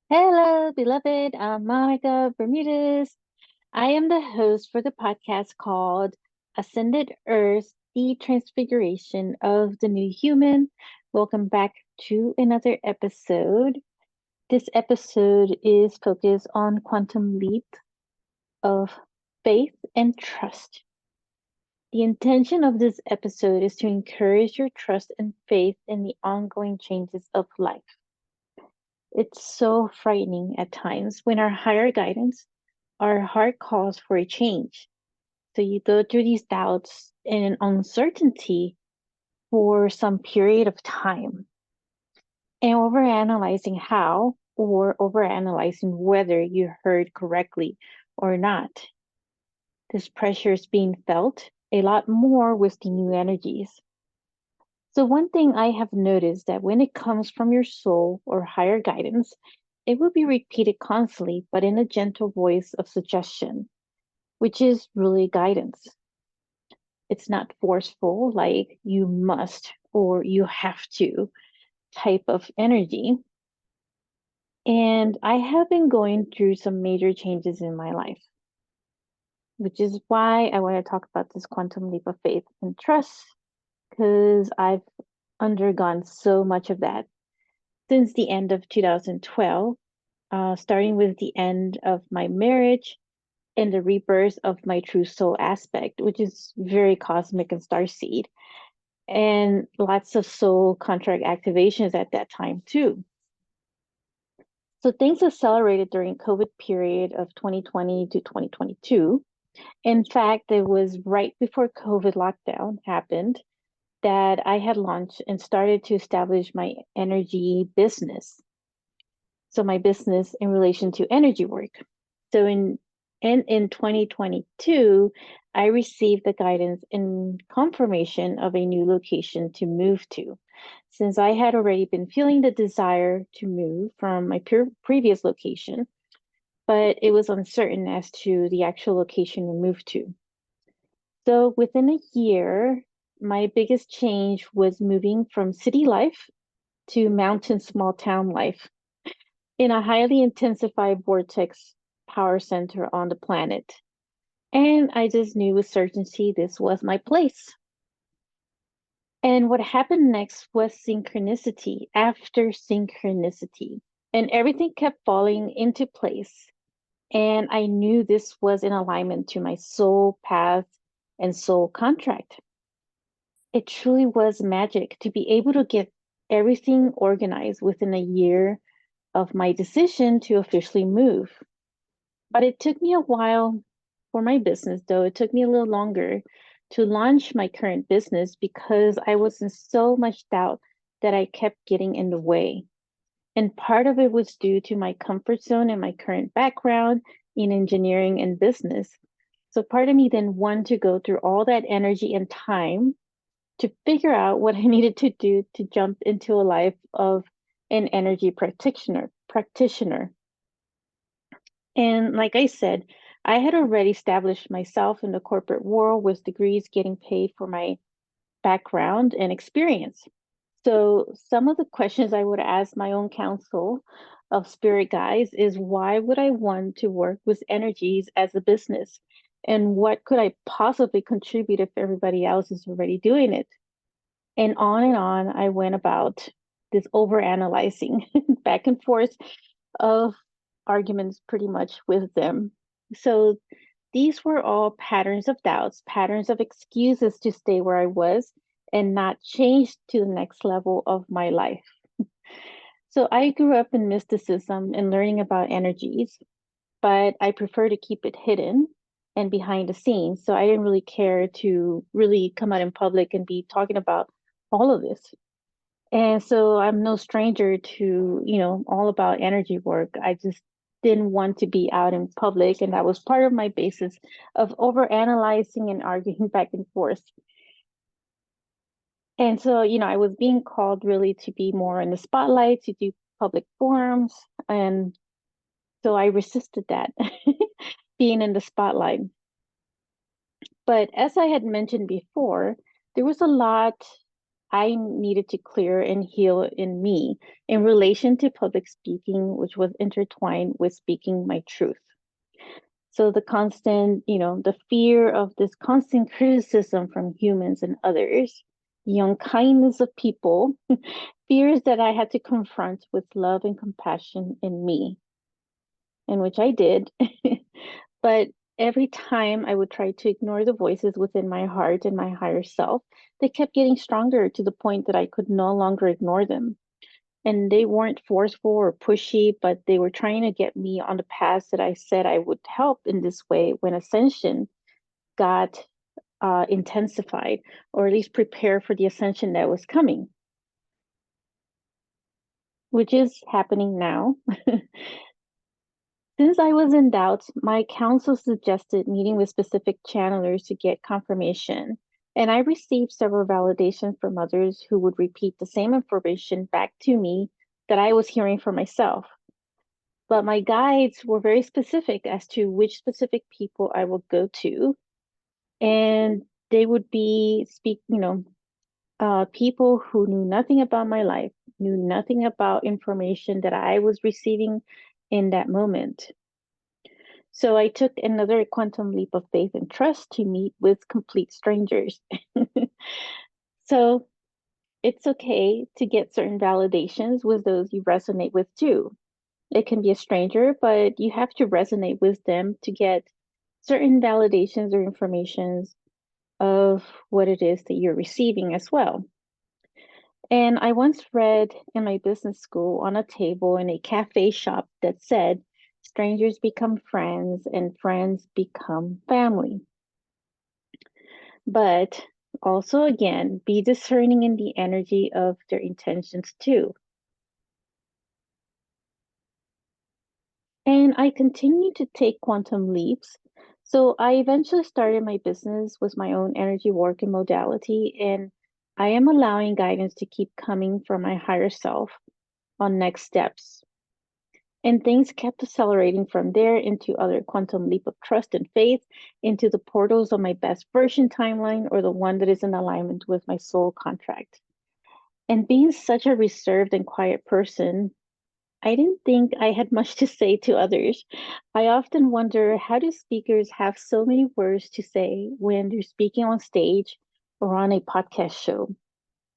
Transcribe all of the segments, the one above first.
Hello, beloved. I'm Monica Bermudez. I am the host for the podcast called Ascended Earth, the Transfiguration of the New Human. Welcome back to another episode. This episode is focused on quantum leap of faith and trust. The intention of this episode is to encourage your trust and faith in the ongoing changes of life. It's so frightening at times when our higher guidance, our heart calls for a change. So you go through these doubts and uncertainty for some period of time and overanalyzing how or overanalyzing whether you heard correctly or not. This pressure is being felt a lot more with the new energies. So one thing I have noticed that when it comes from your soul or higher guidance, it will be repeated constantly, but in a gentle voice of suggestion, which is really guidance. It's not forceful, like you must or you have to type of energy. And I have been going through some major changes in my life, which is why I want to talk about this quantum leap of faith and trust, because I've undergone so much of that since the end of 2012, starting with the end of my marriage and the rebirth of my true soul aspect, which is very cosmic and starseed, and lots of soul contract activations at that time too. So things accelerated during COVID period of 2020 to 2022. In fact, it was right before COVID lockdown happened that I had launched and started to establish my energy business. So my business in relation to energy work. So in 2022, I received the guidance and confirmation of a new location to move to. Since I had already been feeling the desire to move from my previous location, but it was uncertain as to the actual location we moved to. So within a year, my biggest change was moving from city life to mountain small town life in a highly intensified vortex power center on the planet. And I just knew with certainty this was my place. And what happened next was synchronicity after synchronicity. And everything kept falling into place. And I knew this was in alignment to my soul path and soul contract. It truly was magic to be able to get everything organized within a year of my decision to officially move. But it took me a while for my business, though. It took me a little longer to launch my current business because I was in so much doubt that I kept getting in the way. And part of it was due to my comfort zone and my current background in engineering and business. So part of me then wanted to go through all that energy and time to figure out what I needed to do to jump into a life of an energy practitioner. And like I said, I had already established myself in the corporate world with degrees getting paid for my background and experience. So some of the questions I would ask my own council of spirit guides is why would I want to work with energies as a business? And what could I possibly contribute if everybody else is already doing it? And on I went about this over analyzing back and forth of arguments pretty much with them. So these were all patterns of doubts, patterns of excuses to stay where I was and not change to the next level of my life. So I grew up in mysticism and learning about energies, but I prefer to keep it hidden and behind the scenes. So I didn't really care to really come out in public and be talking about all of this. And so I'm no stranger to, all about energy work. I just didn't want to be out in public. And that was part of my basis of over analyzing and arguing back and forth. And so, I was being called really to be more in the spotlight, to do public forums. And so I resisted that, being in the spotlight. But as I had mentioned before, there was a lot I needed to clear and heal in me in relation to public speaking, which was intertwined with speaking my truth. So the constant, the fear of this constant criticism from humans and others, the unkindness of people, fears that I had to confront with love and compassion in me, and which I did. But every time I would try to ignore the voices within my heart and my higher self, they kept getting stronger to the point that I could no longer ignore them. And they weren't forceful or pushy, but they were trying to get me on the path that I said I would help in this way when ascension got intensified, or at least prepare for the ascension that was coming, which is happening now. Since I was in doubt, my counsel suggested meeting with specific channelers to get confirmation, and I received several validations from others who would repeat the same information back to me that I was hearing for myself. But my guides were very specific as to which specific people I would go to, and they would be people who knew nothing about my life, knew nothing about information that I was receiving in that moment. So I took another quantum leap of faith and trust to meet with complete strangers. So it's okay to get certain validations with those you resonate with too. It can be a stranger, but you have to resonate with them to get certain validations or informations of what it is that you're receiving as well. And I once read in my business school on a table in a cafe shop that said, strangers become friends and friends become family. But also, again, be discerning in the energy of their intentions too. And I continue to take quantum leaps. So I eventually started my business with my own energy work and modality, and I am allowing guidance to keep coming from my higher self on next steps. And things kept accelerating from there into other quantum leap of trust and faith, into the portals of my best version timeline, or the one that is in alignment with my soul contract. And being such a reserved and quiet person, I didn't think I had much to say to others. I often wonder, how do speakers have so many words to say when they're speaking on stage or on a podcast show?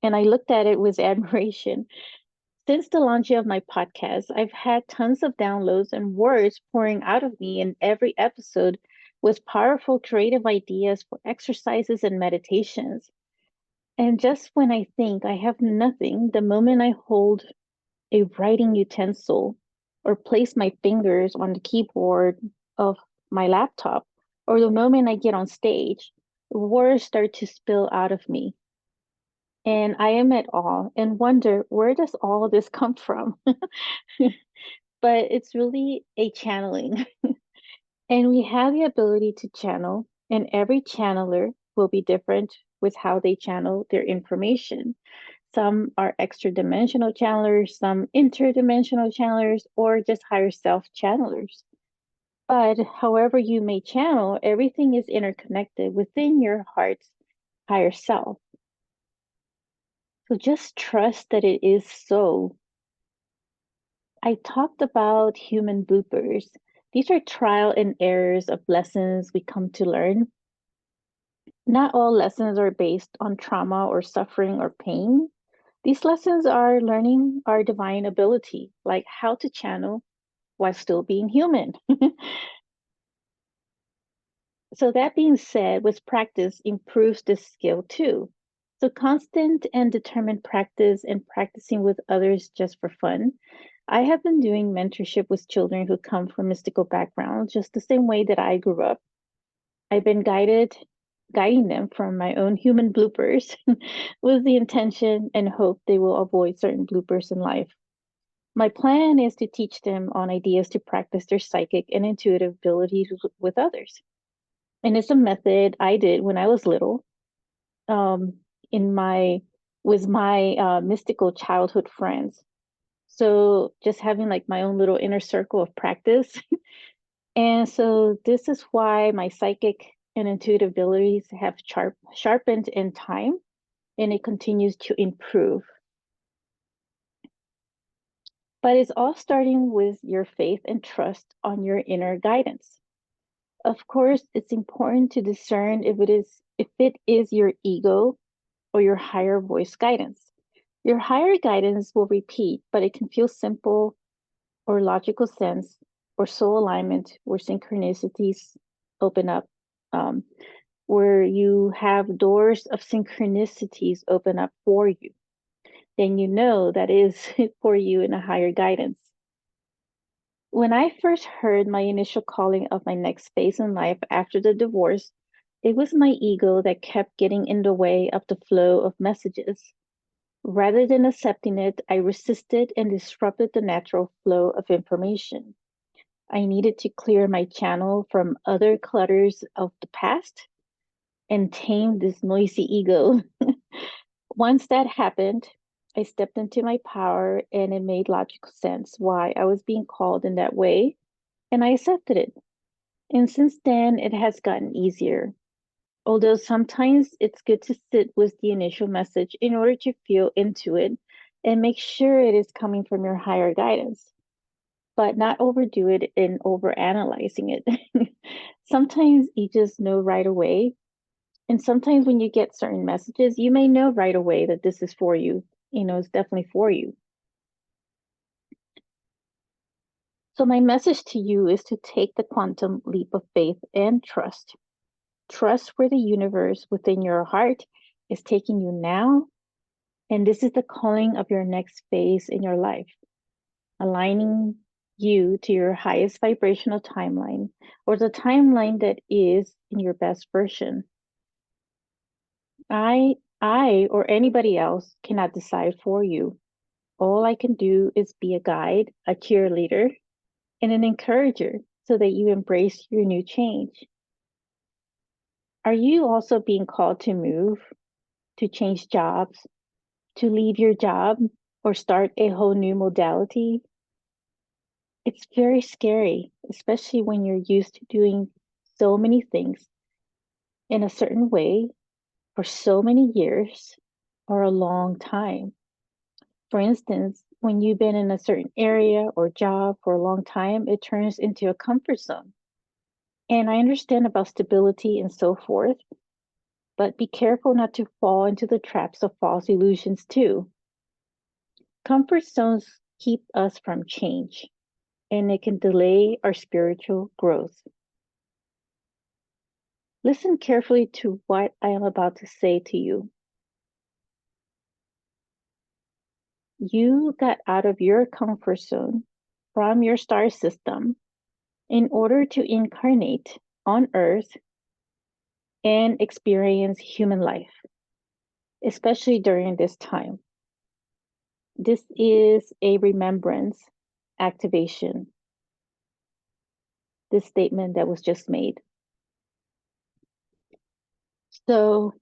And I looked at it with admiration. Since the launch of my podcast, I've had tons of downloads and words pouring out of me in every episode with powerful creative ideas for exercises and meditations. And just when I think I have nothing, the moment I hold a writing utensil or place my fingers on the keyboard of my laptop, or the moment I get on stage, words start to spill out of me. And I am at awe and wonder, where does all this come from? But it's really a channeling. And we have the ability to channel, and every channeler will be different with how they channel their information. Some are extra dimensional channelers, some interdimensional channelers, or just higher self channelers. But however you may channel, everything is interconnected within your heart's higher self. So just trust that it is so. I talked about human bloopers. These are trial and errors of lessons we come to learn. Not all lessons are based on trauma or suffering or pain. These lessons are learning our divine ability, like how to channel while still being human. So, that being said, with practice improves this skill too. So, constant and determined practice and practicing with others just for fun. I have been doing mentorship with children who come from mystical backgrounds, just the same way that I grew up. I've been guiding them from my own human bloopers with the intention and hope they will avoid certain bloopers in life. My plan is to teach them on ideas to practice their psychic and intuitive abilities with others. And it's a method I did when I was little, um, in my with my mystical childhood friends. So just having like my own little inner circle of practice. And so this is why my psychic and intuitive abilities have sharpened in time. and it continues to improve. But it's all starting with your faith and trust on your inner guidance. Of course, it's important to discern if it is your ego or your higher voice guidance. Your higher guidance will repeat, but it can feel simple or logical sense or soul alignment where synchronicities open up, um, where you have doors of synchronicities open up for you. Then you know that is for you in a higher guidance. When I first heard my initial calling of my next phase in life after the divorce, it was my ego that kept getting in the way of the flow of messages. Rather than accepting it, I resisted and disrupted the natural flow of information. I needed to clear my channel from other clutters of the past and tame this noisy ego. Once that happened, I stepped into my power and it made logical sense why I was being called in that way, and I accepted it. And since then, it has gotten easier. Although sometimes it's good to sit with the initial message in order to feel into it and make sure it is coming from your higher guidance, but not overdo it in overanalyzing it. Sometimes you just know right away. And sometimes when you get certain messages, you may know right away that this is for you. It's definitely for you. So, my message to you is to take the quantum leap of faith and trust. Trust where the universe within your heart is taking you now. And this is the calling of your next phase in your life, aligning you to your highest vibrational timeline or the timeline that is in your best version. I or anybody else cannot decide for you. All I can do is be a guide, a cheerleader, and an encourager so that you embrace your new change. Are you also being called to move, to change jobs, to leave your job, or start a whole new modality? It's very scary, especially when you're used to doing so many things in a certain way for so many years or a long time. For instance, when you've been in a certain area or job for a long time, it turns into a comfort zone. And I understand about stability and so forth, but be careful not to fall into the traps of false illusions too. Comfort zones keep us from change, and it can delay our spiritual growth. Listen carefully to what I am about to say to you. You got out of your comfort zone from your star system in order to incarnate on Earth and experience human life, especially during this time. This is a remembrance activation, this statement that was just made. So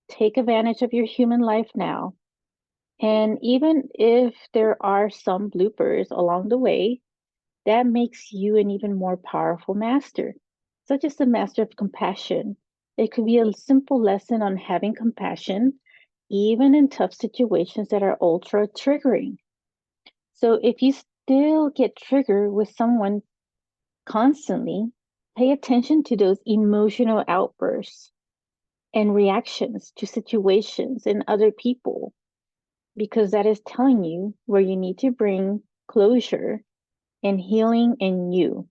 take advantage of your human life now. And even if there are some bloopers along the way, that makes you an even more powerful master, such as the master of compassion. It could be a simple lesson on having compassion, even in tough situations that are ultra triggering. So if you still get triggered with someone constantly, pay attention to those emotional outbursts and reactions to situations and other people, because that is telling you where you need to bring closure and healing in you.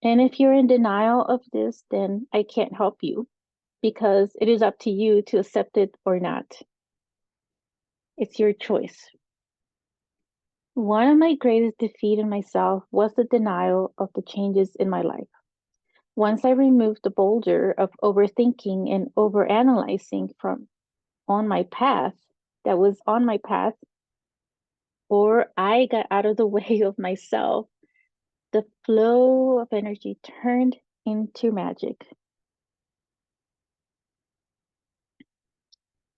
And if you're in denial of this, then I can't help you because it is up to you to accept it or not. It's your choice. One of my greatest defeat in myself was the denial of the changes in my life. Once I removed the boulder of overthinking and overanalyzing from on my path, that was on my path, or I got out of the way of myself, the flow of energy turned into magic.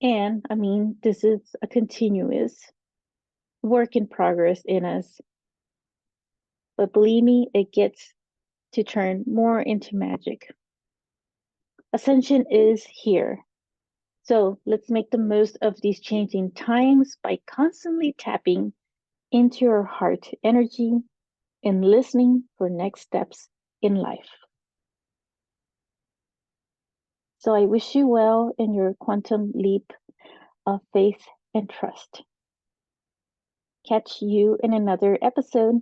And I mean, this is a continuous work in progress in us. But believe me, it gets to turn more into magic. Ascension is here. So let's make the most of these changing times by constantly tapping into your heart energy and listening for next steps in life. So I wish you well in your quantum leap of faith and trust. Catch you in another episode.